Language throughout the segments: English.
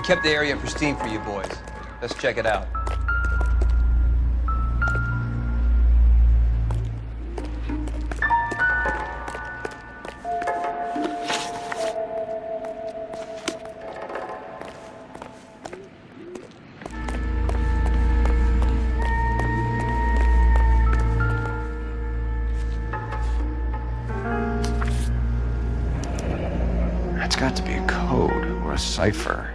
kept the area pristine for you boys. Let's check it out. It's got to be a code or a cipher.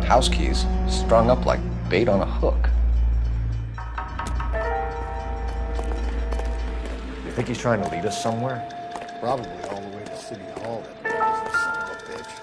House keys strung up like bait on a hook. You think he's trying to lead us somewhere? Probably all the way to City Hall, that son of a bitch.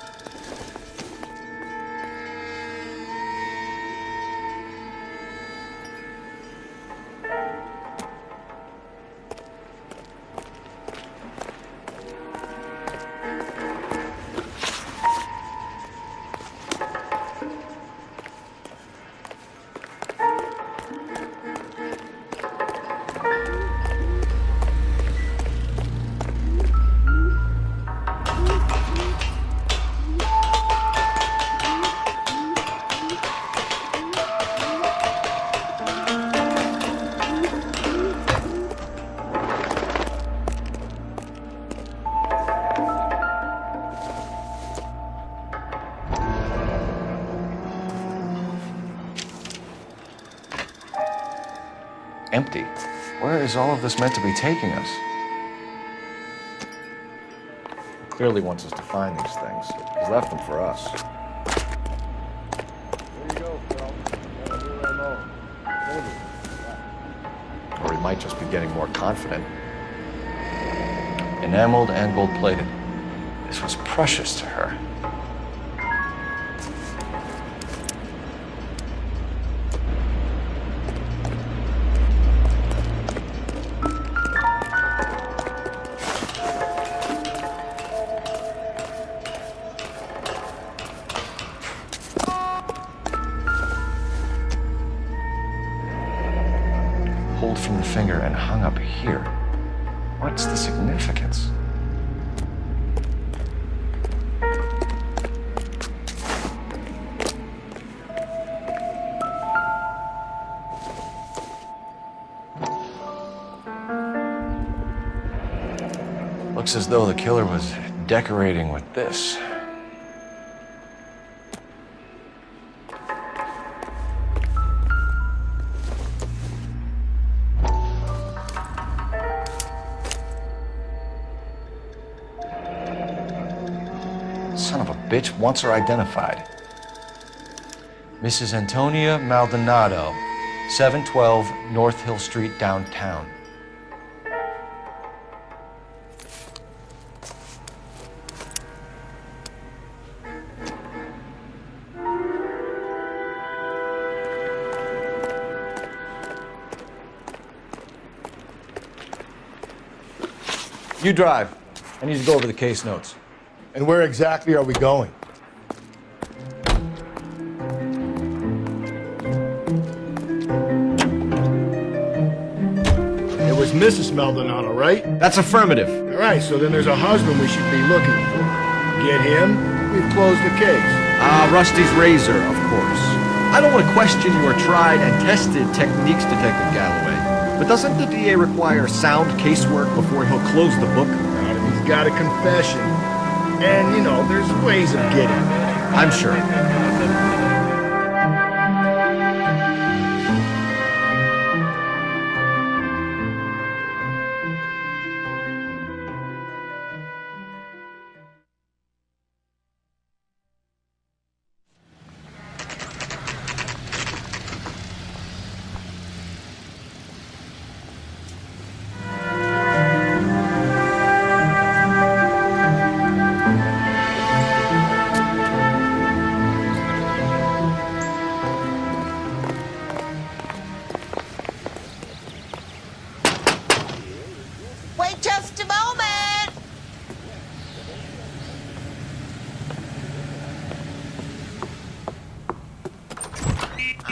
Empty. Where is all of this meant to be taking us? He clearly wants us to find these things. He's left them for us. There you go, Phil. Got a new MO. Or he might just be getting more confident. Enameled and gold-plated. This was precious to her. Pulled from the finger and hung up here. What's the significance? Looks as though the killer was decorating with this. Son of a bitch wants her identified. Mrs. Antonia Maldonado, 712 North Hill Street, downtown. You drive. I need to go over the case notes. And where exactly are we going? It was Mrs. Maldonado, right? That's affirmative. All right, so then there's a husband we should be looking for. Get him, we've closed the case. Rusty's razor, of course. I don't want to question your tried and tested techniques, Detective Galloway. But doesn't the DA require sound casework before he'll close the book? Not if he's got a confession. And, you know, there's ways of getting it. I'm sure.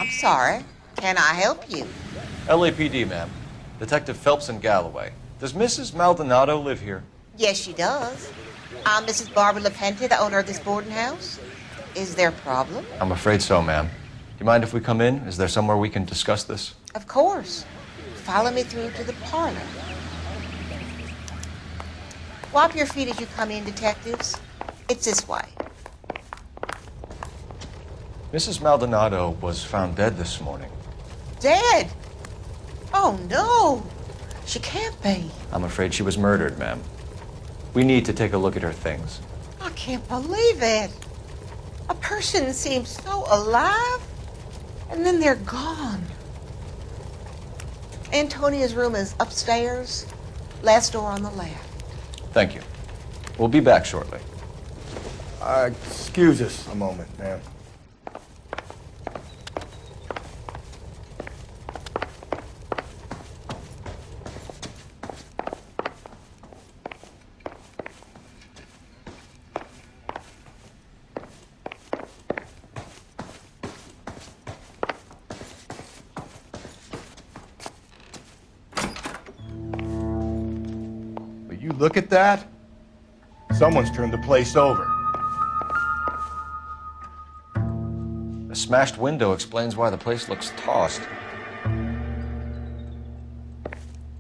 I'm sorry. Can I help you? LAPD, ma'am. Detective Phelps and Galloway. Does Mrs. Maldonado live here? Yes, she does. I'm Mrs. Barbara LaPente, the owner of this boarding house. Is there a problem? I'm afraid so, ma'am. Do you mind if we come in? Is there somewhere we can discuss this? Of course. Follow me through to the parlor. Wipe your feet as you come in, detectives. It's this way. Mrs. Maldonado was found dead this morning. Dead? Oh, no. She can't be. I'm afraid she was murdered, ma'am. We need to take a look at her things. I can't believe it. A person seems so alive, and then they're gone. Antonia's room is upstairs, last door on the left. Thank you. We'll be back shortly. Excuse us a moment, ma'am. You look at that? Someone's turned the place over. A smashed window explains why the place looks tossed.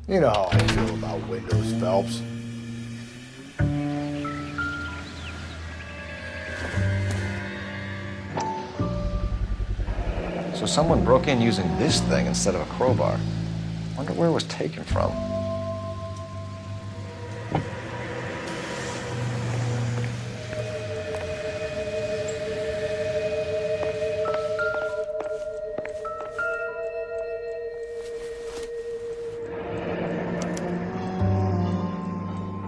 You know how I feel about windows, Phelps. So someone broke in using this thing instead of a crowbar. Wonder where it was taken from.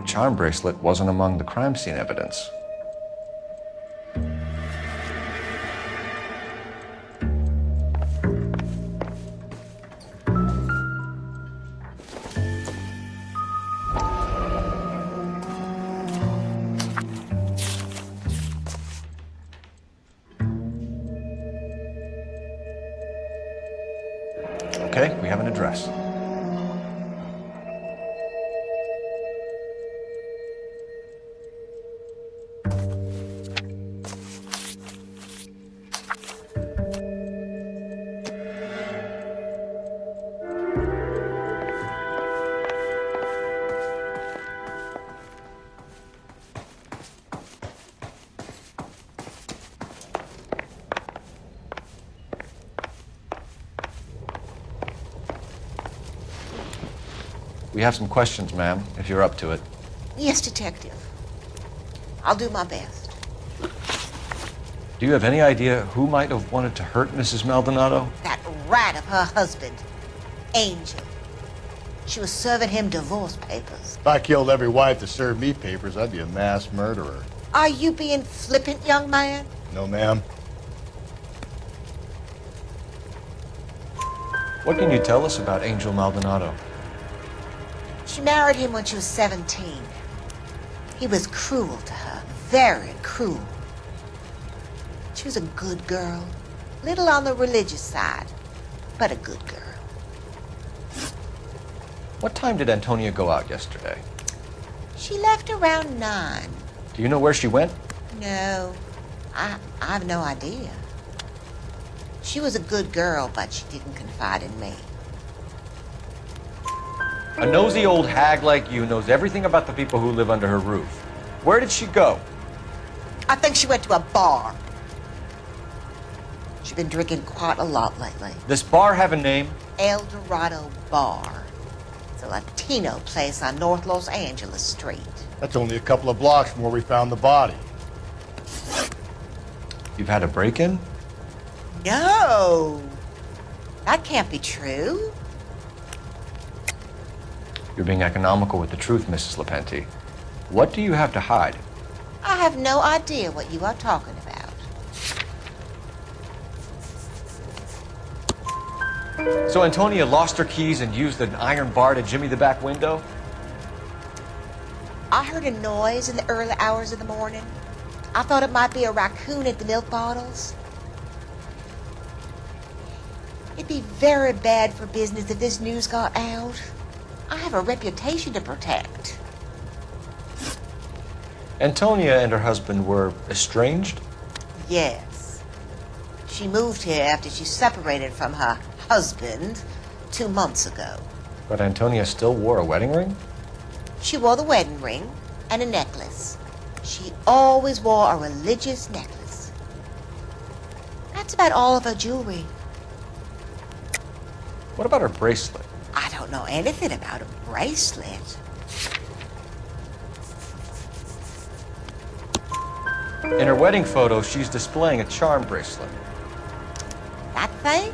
Charm bracelet wasn't among the crime scene evidence. Okay, we have an address. We have some questions, ma'am, if you're up to it. Yes, detective. I'll do my best. Do you have any idea who might have wanted to hurt Mrs. Maldonado? That rat of her husband, Angel. She was serving him divorce papers. If I killed every wife to serve me papers, I'd be a mass murderer. Are you being flippant, young man? No, ma'am. What can you tell us about Angel Maldonado? She married him when she was 17. He was cruel to her, very cruel. She was a good girl, little on the religious side, but a good girl. What time did Antonia go out yesterday? She left around 9. Do you know where she went? No, I have no idea. She was a good girl, but she didn't confide in me. A nosy old hag like you knows everything about the people who live under her roof. Where did she go? I think she went to a bar. She's been drinking quite a lot lately. This bar have a name? El Dorado Bar. It's a Latino place on North Los Angeles Street. That's only a couple of blocks from where we found the body. You've had a break-in? No! That can't be true. You're being economical with the truth, Mrs. LaPente. What do you have to hide? I have no idea what you are talking about. So Antonia lost her keys and used an iron bar to jimmy the back window? I heard a noise in the early hours of the morning. I thought it might be a raccoon at the milk bottles. It'd be very bad for business if this news got out. I have a reputation to protect. Antonia and her husband were estranged? Yes. She moved here after she separated from her husband 2 months ago. But Antonia still wore a wedding ring? She wore the wedding ring and a necklace. She always wore a religious necklace. That's about all of her jewelry. What about her bracelet? I don't know anything about a bracelet. In her wedding photo, she's displaying a charm bracelet. That thing?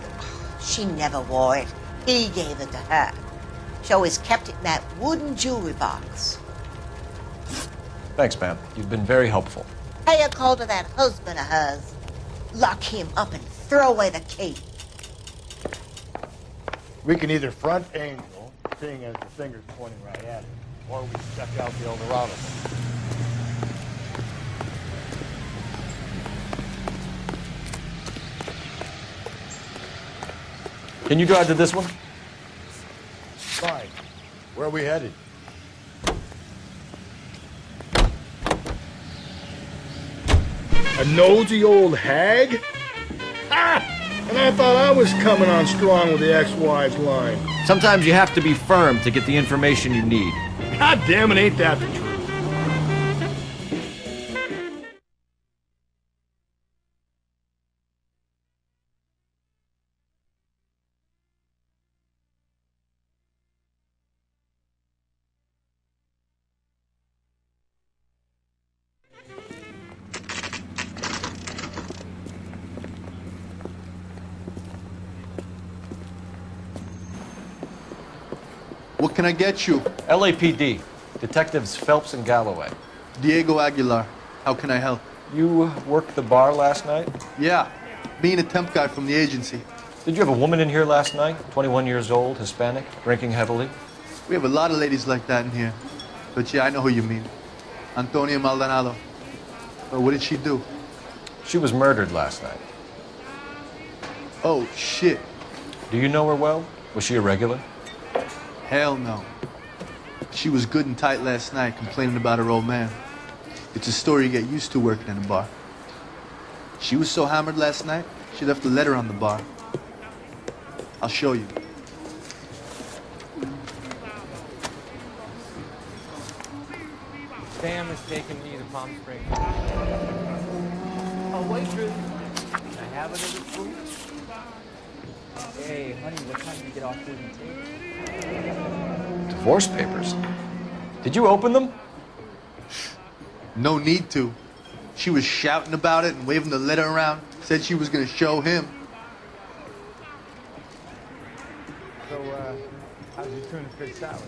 She never wore it. He gave it to her. She always kept it in that wooden jewelry box. Thanks, ma'am. You've been very helpful. Pay a call to that husband of hers. Lock him up and throw away the key. We can either front Angel, seeing as the finger's pointing right at him, or we check out the Eldorado. Can you drive to this one? Fine. Where are we headed? A nosy old hag? Ha! And I thought I was coming on strong with the ex-wives line. Sometimes you have to be firm to get the information you need. God damn it, ain't that the truth? What can I get you? LAPD. Detectives Phelps and Galloway. Diego Aguilar. How can I help? You worked the bar last night? Yeah, me and a temp guy from the agency. Did you have a woman in here last night? 21 years old, Hispanic, drinking heavily? We have a lot of ladies like that in here. But yeah, I know who you mean. Antonia Maldonado. But what did she do? She was murdered last night. Oh, shit. Do you know her well? Was she a regular? Hell no. She was good and tight last night, complaining about her old man. It's a story you get used to working in a bar. She was so hammered last night, she left a letter on the bar. I'll show you. Sam is taking me to Palm Springs. Oh, waitress. Can I have another food? Hey, honey, what time do you get off food and tape? Divorce papers. Did you open them? No need to. She was shouting about it and waving the letter around. Said she was gonna show him. So, how's your tuna fish salad?